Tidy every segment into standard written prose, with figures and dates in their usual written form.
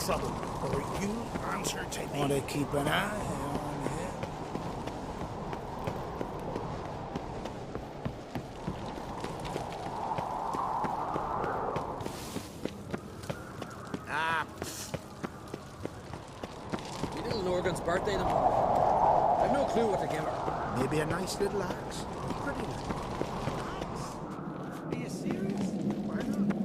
trouble, or you answer to me. Want to keep an eye on him? Ah, Your little Norgan's birthday tomorrow. I've no clue what to give her. Maybe a nice little axe. Pretty nice. are you serious? Why not?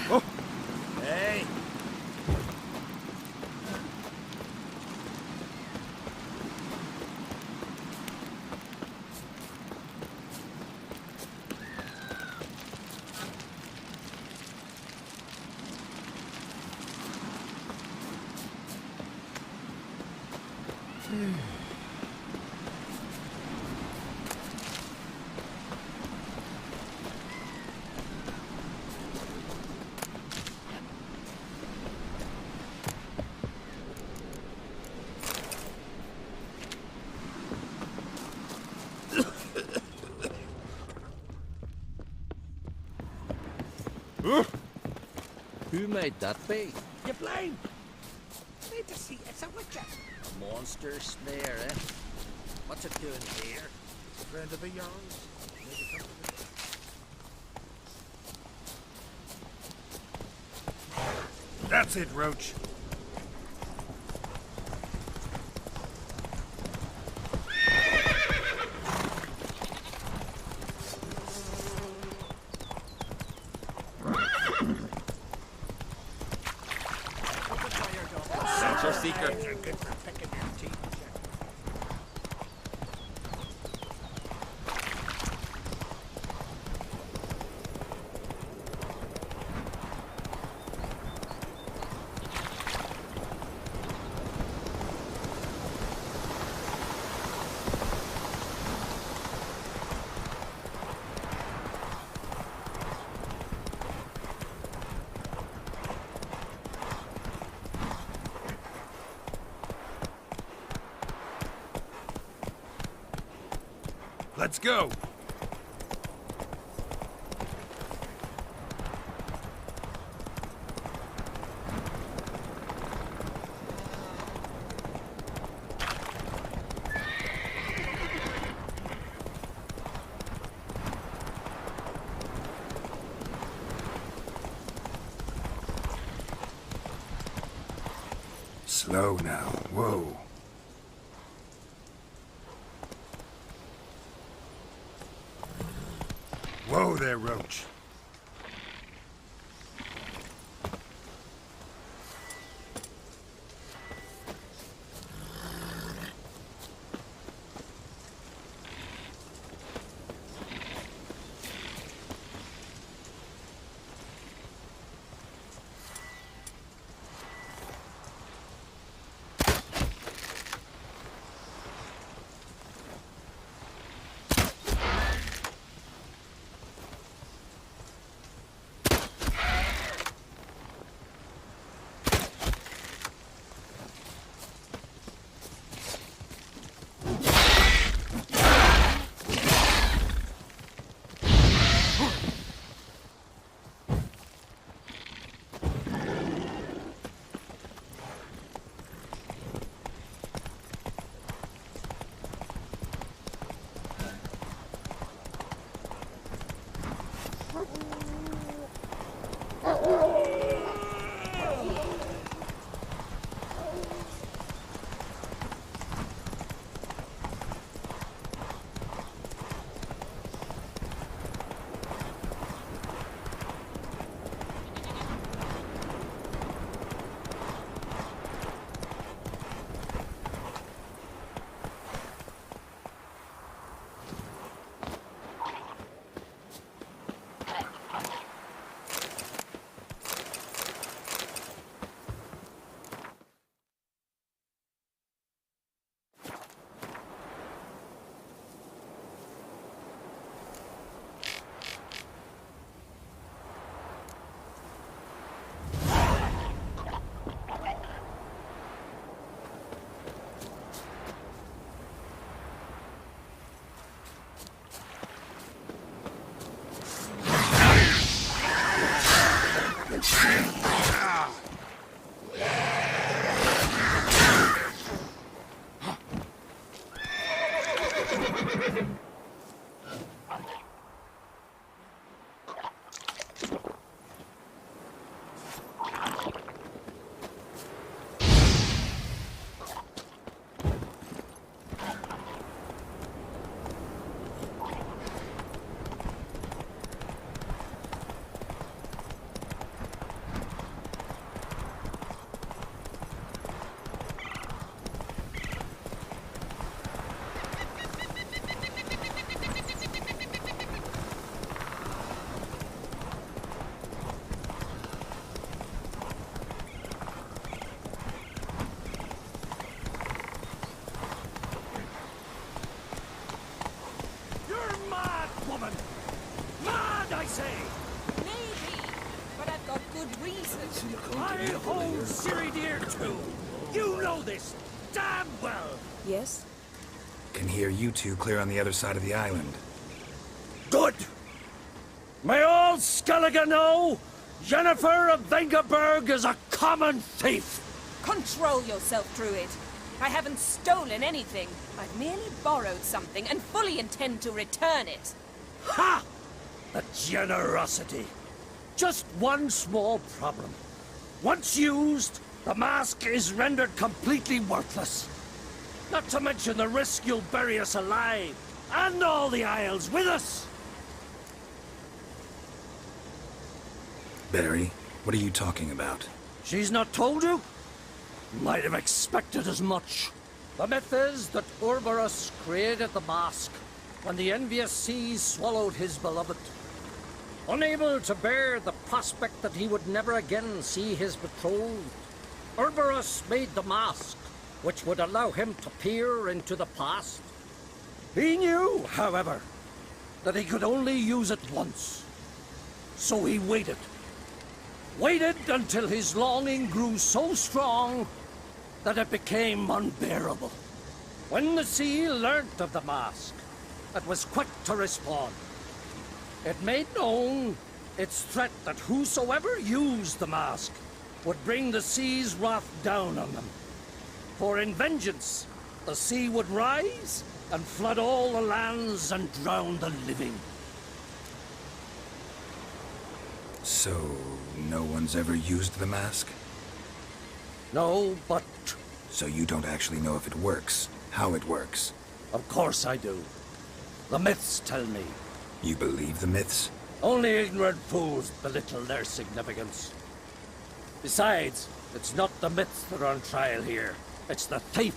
Oh. Hey. Who might that be? You blind? Need to see it's a witcher. A monster snare, eh? What's it doing here? Friend of yours. Maybe come to me. That's it, Roach. Sensor seeker. You're good for picking your teeth. Let's go. Slow now. Whoa. Whoa there, Roach. knows damn well. Yes? Can hear you two clear on the other side of the island. Good. May all Skellige know Jennifer of Vengerberg is a common thief. Control yourself, Druid. I haven't stolen anything. I've merely borrowed something and fully intend to return it. Ha! The generosity. Just one small problem. Once used, the mask is rendered completely worthless. Not to mention the risk you'll bury us alive, and all the Isles with us. Barry, what are you talking about? She's not told you? Might have expected as much. The myth is that Urberus created the mask when the envious seas swallowed his beloved. Unable to bear the prospect that he would never again see his betrothed, Urberus made the mask, which would allow him to peer into the past. He knew, however, that he could only use it once. So he waited. Waited until his longing grew so strong that it became unbearable. When the sea learnt of the mask, it was quick to respond. It made known its threat that whosoever used the mask would bring the sea's wrath down on them. For in vengeance, the sea would rise and flood all the lands and drown the living. So, no one's ever used the mask? No, but So you don't actually know if it works, how it works? of course I do. The myths tell me. You believe the myths? Only ignorant fools belittle their significance. Besides, it's not the myths that are on trial here. It's the thief.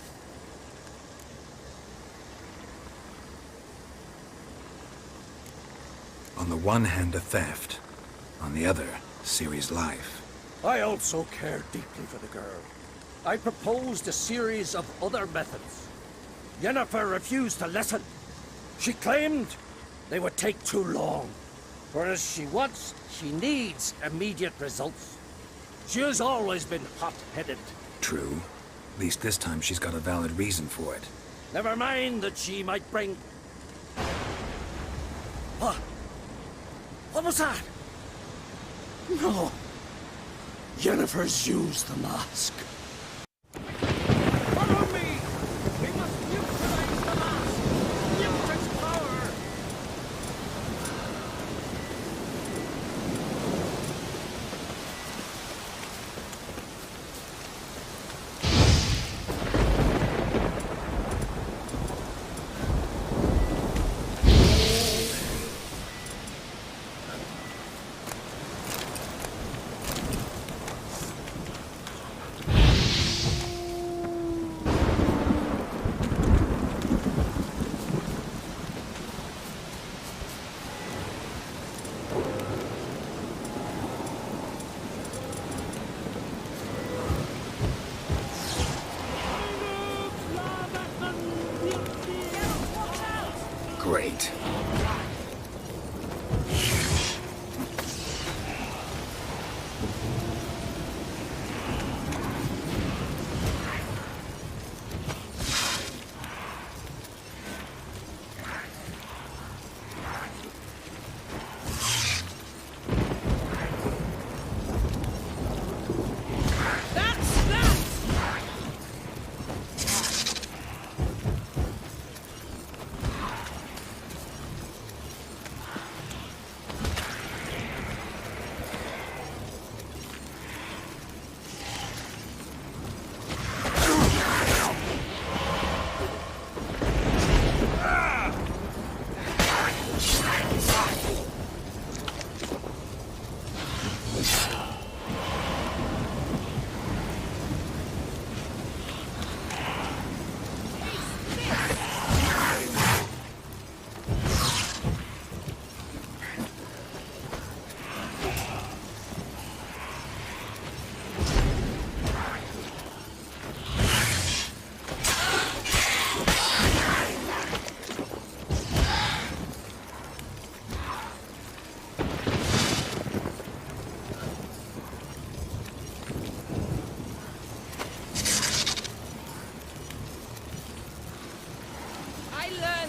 On the one hand, a theft. On the other, Ciri's life. I also care deeply for the girl. I proposed a series of other methods. Yennefer refused to listen. She claimed they would take too long. Whereas she needs immediate results. She has always been hot-headed. True. At least this time she's got a valid reason for it. Never mind that she might bring... What? What was that? No. Yennefer's used the mask. Follow me! We must neutralize the mask! Mute its power! Great.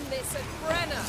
learned this at Brenner.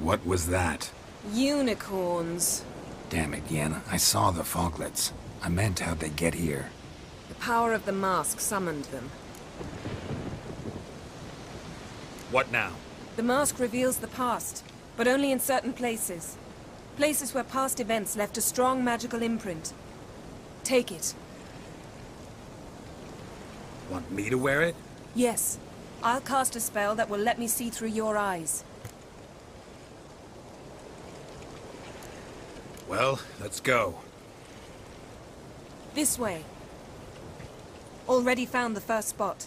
What was that? Unicorns. Damn it, Yen. I saw the foglets. I meant how'd they get here? The power of the mask summoned them. What now? The mask reveals the past, but only in certain places. Places where past events left a strong magical imprint. Take it. Want me to wear it? Yes. I'll cast a spell that will let me see through your eyes. Well, let's go. This way. Already found the first spot.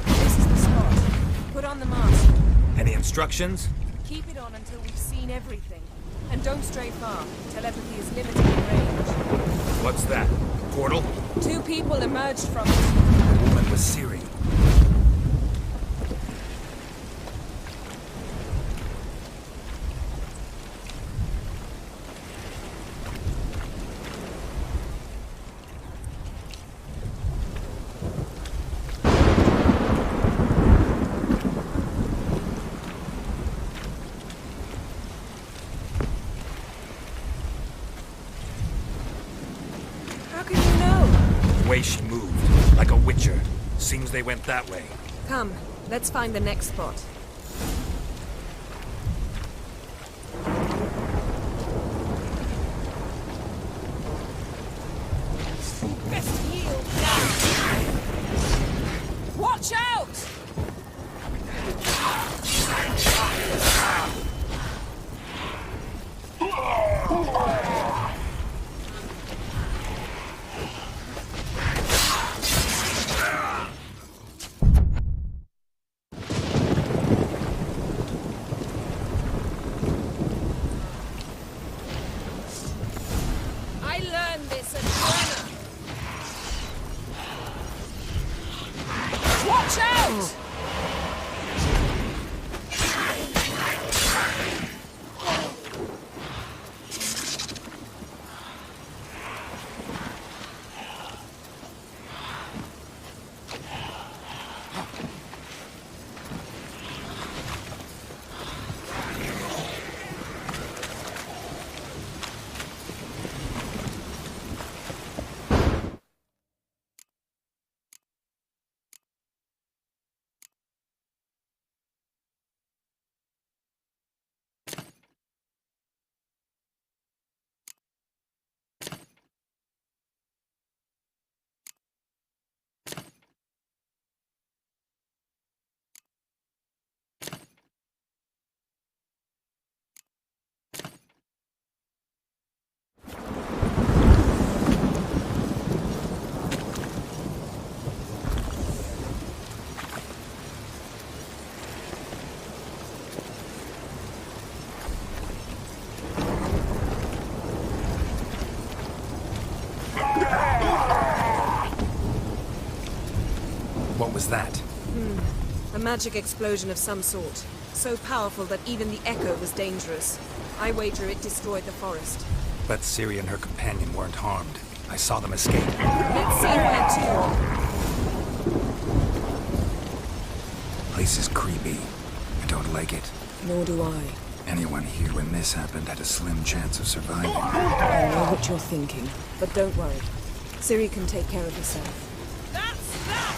This is the spot. Put on the mask. Any instructions? Keep it on until we've seen everything. And don't stray far. Telepathy is limited in range. What's that? Portal? 2 people emerged from it. The woman was Siri. How can you know? The way she moved, like a witcher. Seems they went that way. Come, let's find the next spot. Best yield now! Watch out! I learned this at Brenner. Watch out! What was that? A magic explosion of some sort. So powerful that even the echo was dangerous. I wager it destroyed the forest. But Siri and her companion weren't harmed. I saw them escape. Let's see where to. Place is creepy. I don't like it. Nor do I. Anyone here when this happened had a slim chance of surviving. I know what you're thinking, but don't worry. Siri can take care of herself. That's that!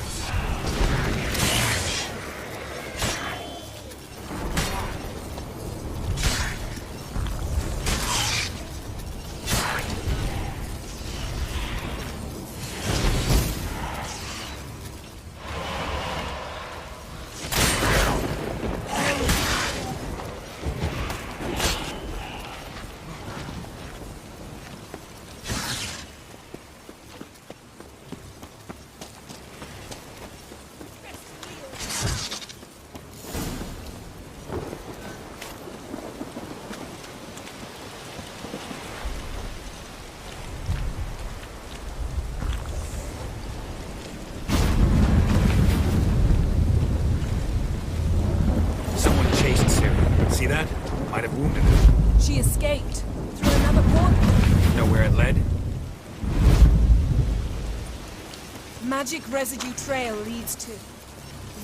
magic residue trail leads to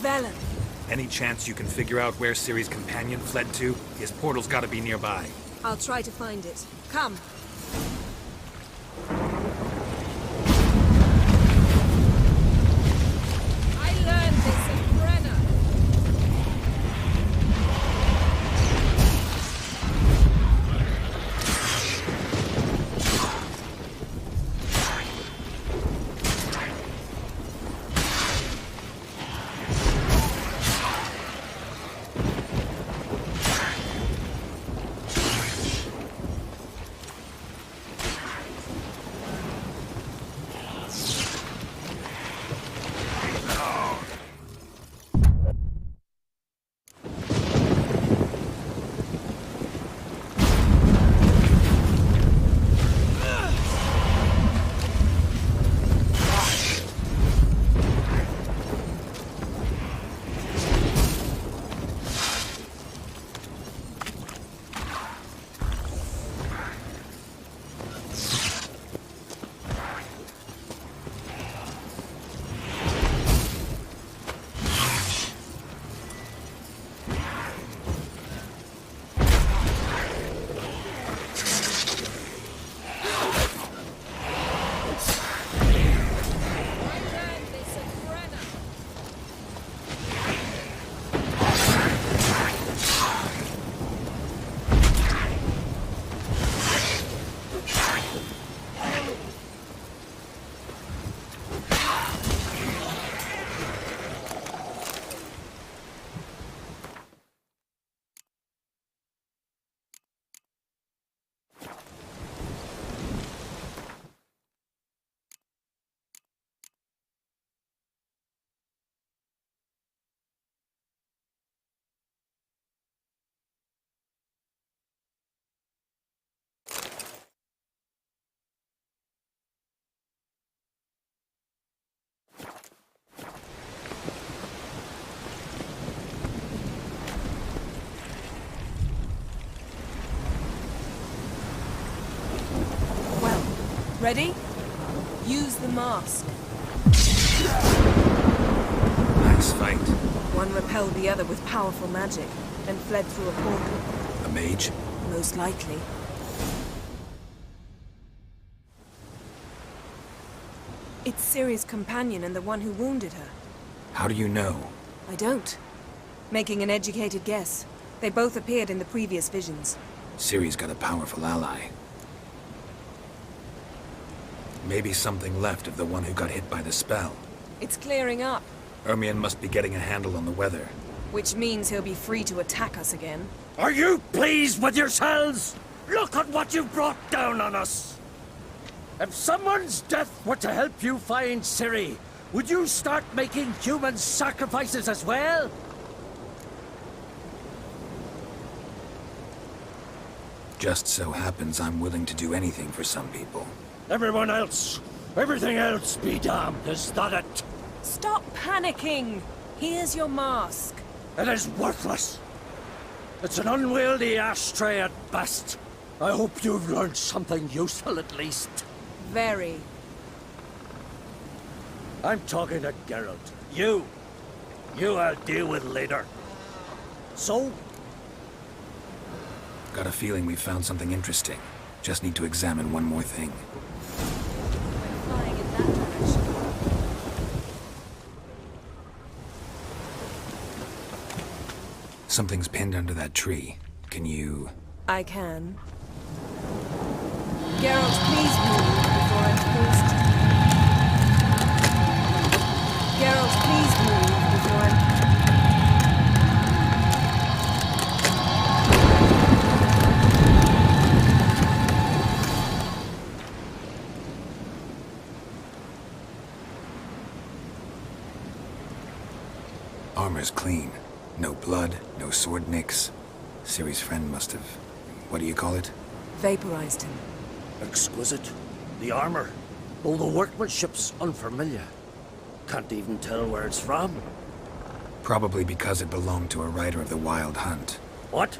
Velen. Any chance you can figure out where Ciri's companion fled to? His portal's gotta be nearby. I'll try to find it. Come. I learned this in Brenna. Ready? Use the mask. Nice fight. One repelled the other with powerful magic, and fled through a portal. A mage? Most likely. It's Ciri's companion and the one who wounded her. How do you know? I don't. Making an educated guess. They both appeared in the previous visions. Ciri's got a powerful ally. Maybe something left of the one who got hit by the spell. It's clearing up. Ermion must be getting a handle on the weather. Which means he'll be free to attack us again. Are you pleased with yourselves? Look at what you've brought down on us! If someone's death were to help you find Ciri, would you start making human sacrifices as well? Just so happens I'm willing to do anything for some people. Everyone else, everything else be damned, is that it? Stop panicking! Here's your mask. It is worthless. It's an unwieldy ashtray at best. I hope you've learned something useful at least. Very. I'm talking to Geralt. You I'll deal with later. So? Got a feeling we found something interesting. Just need to examine one more thing. Flying in that direction. Something's pinned under that tree. Can you... I can. Geralt, please move before I'm forced to. Geralt, please move before I'm... Armor's clean. No blood, no sword nicks. Ciri's friend must have... what do you call it? Vaporized him. Exquisite. The armor. Though the workmanship's unfamiliar. Can't even tell where it's from. Probably because it belonged to a rider of the Wild Hunt. What?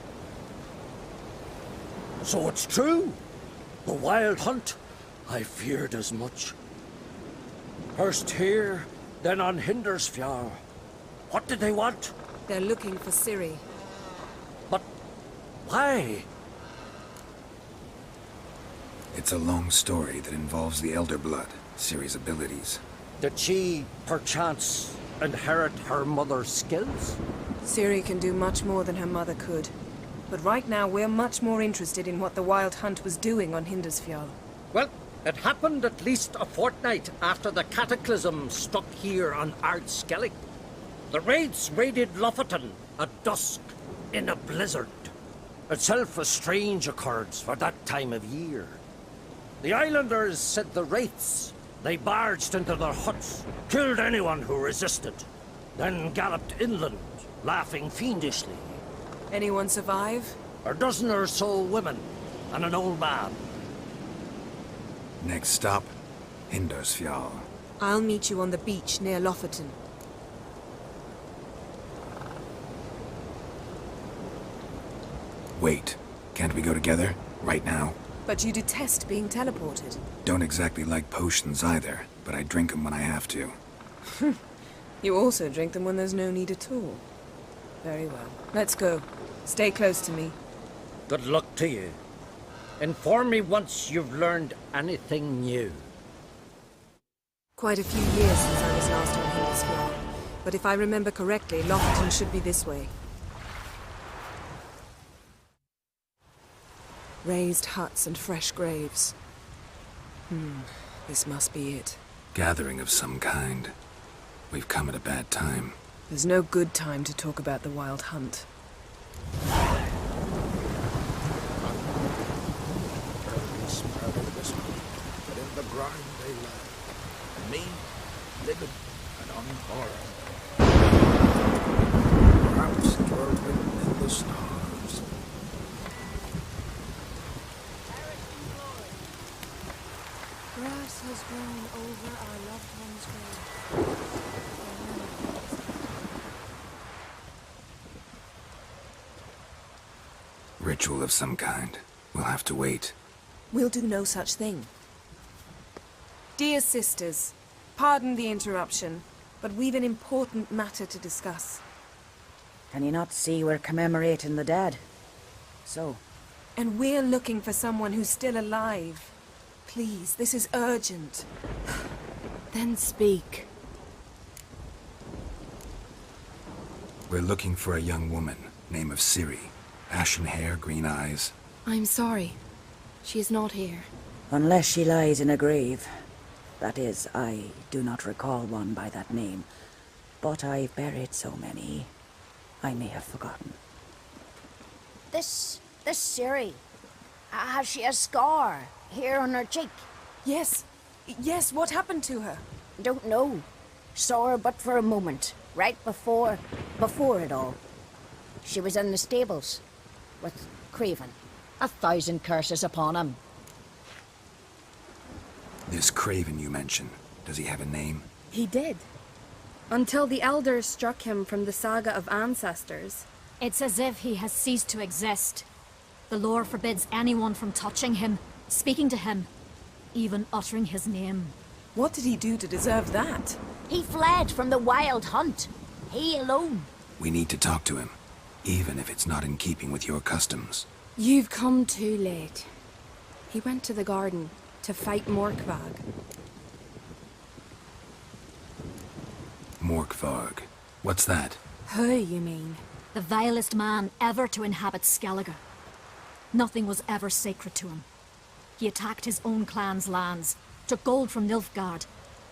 So it's true? The Wild Hunt? I feared as much. First here, then on Hindersfjall. What did they want? They're looking for Ciri. But why? It's a long story that involves the Elder Blood, Ciri's abilities. Did she, perchance, inherit her mother's skills? Ciri can do much more than her mother could. But right now, we're much more interested in what the Wild Hunt was doing on Hindersfjall. Well, it happened at least a fortnight after the cataclysm struck here on Ardskellig. The raids raided Lofoten at dusk in a blizzard. Itself a strange occurrence for that time of year. The islanders said the wraiths. They barged into their huts, killed anyone who resisted, then galloped inland, laughing fiendishly. Anyone survive? A dozen or so women, and an old man. Next stop, Hindersfjall. I'll meet you on the beach near Lofoten. Wait, can't we go together? Right now? But you detest being teleported. Don't exactly like potions either, but I drink them when I have to. You also drink them when there's no need at all. Very well. Let's go. Stay close to me. Good luck to you. Inform me once you've learned anything new. Quite a few years since I was last on Hindersfjall. But if I remember correctly, Lofoten should be this way. Raised huts and fresh graves. This must be it. Gathering of some kind. We've come at a bad time. There's no good time to talk about the Wild Hunt. Early smell of this one, but in the grind they lie. And me, living and unborn. Perhaps dwelling in the stars. Grass has grown over our loved one's grave. Ritual of some kind. We'll have to wait. We'll do no such thing. Dear sisters, pardon the interruption, but we've an important matter to discuss. Can you not see we're commemorating the dead? So, And we're looking for someone who's still alive. Please, this is urgent. then speak. We're looking for a young woman, name of Ciri. Ashen hair, green eyes. I'm sorry. She is not here. Unless she lies in a grave. That is, I do not recall one by that name. But I've buried so many, I may have forgotten. This Ciri, has she a scar here on her cheek? Yes, what happened to her? Don't know. Saw her but for a moment, right before it all. She was in the stables with Craven. 1,000 curses upon him. This Craven you mentioned, does he have a name? He did. Until the elders struck him from the saga of ancestors. It's as if he has ceased to exist. The lore forbids anyone from touching him, speaking to him, even uttering his name. What did he do to deserve that? He fled from the Wild Hunt. He alone. We need to talk to him, even if it's not in keeping with your customs. You've come too late. He went to the garden to fight Morkvag. Morkvarg. What's that? Who, you mean? The vilest man ever to inhabit Skellige. Nothing was ever sacred to him. He attacked his own clan's lands, took gold from Nilfgaard,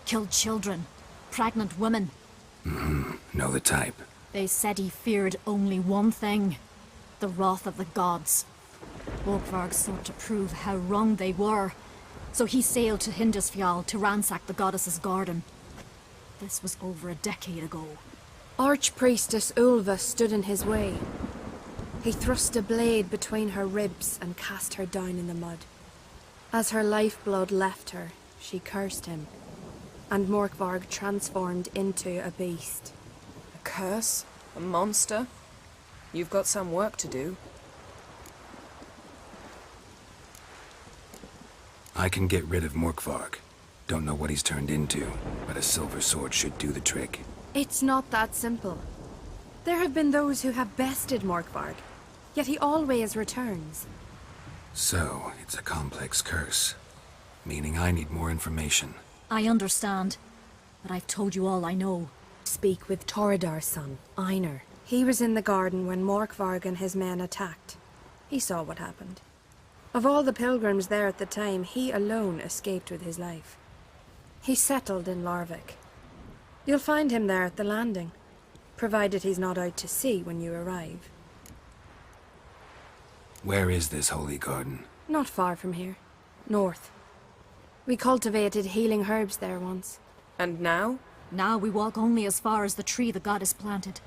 killed children, pregnant women. Know the type. They said he feared only one thing, the wrath of the gods. Morkvarg sought to prove how wrong they were, so he sailed to Hindersfjall to ransack the goddess's garden. This was over a decade ago. Archpriestess Ulva stood in his way. He thrust a blade between her ribs and cast her down in the mud. As her lifeblood left her, she cursed him, and Morkvarg transformed into a beast. A curse? A monster? You've got some work to do. I can get rid of Morkvarg. Don't know what he's turned into, but a silver sword should do the trick. It's not that simple. There have been those who have bested Morkvarg, yet he always returns. So, it's a complex curse. Meaning I need more information. I understand, but I've told you all I know. Speak with Toradar's son, Einar. He was in the garden when Morkvarg and his men attacked. He saw what happened. Of all the pilgrims there at the time, he alone escaped with his life. He settled in Larvik. You'll find him there at the landing, provided he's not out to sea when you arrive. Where is this holy garden? Not far from here. North. We cultivated healing herbs there once. And now? Now we walk only as far as the tree the goddess planted.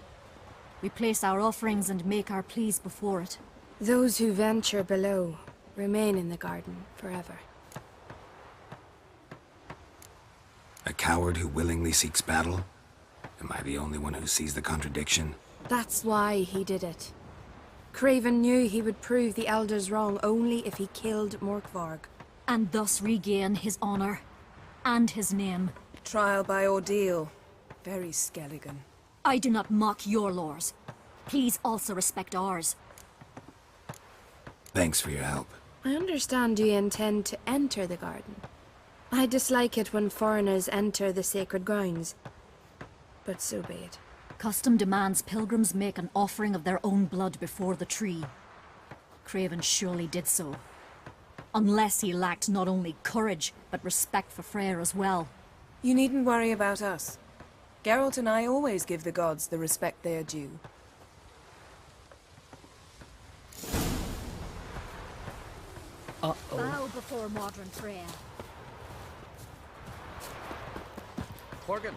We place our offerings and make our pleas before it. Those who venture below remain in the garden forever. A coward who willingly seeks battle? Am I the only one who sees the contradiction? That's why he did it. Craven knew he would prove the elders wrong only if he killed Morkvarg. And thus regain his honor and his name. Trial by ordeal. Very Skelligan. I do not mock your laws. Please also respect ours. Thanks for your help. I understand you intend to enter the garden. I dislike it when foreigners enter the sacred grounds, but so be it. Custom demands pilgrims make an offering of their own blood before the tree. Craven surely did so. Unless he lacked not only courage, but respect for Freyr as well. You needn't worry about us. Geralt and I always give the gods the respect they are due. Bow before modern Freyr. Horgan,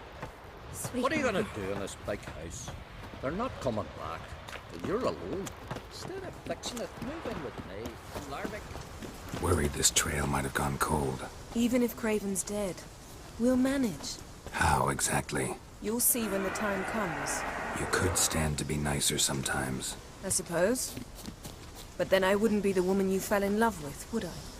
what are you gonna do in this big house? They're not coming back. You're alone. Instead of fixing it, move in with me. Larvik. Worried this trail might have gone cold. Even if Craven's dead, we'll manage. How exactly? You'll see when the time comes. You could stand to be nicer sometimes. I suppose. But then I wouldn't be the woman you fell in love with, would I?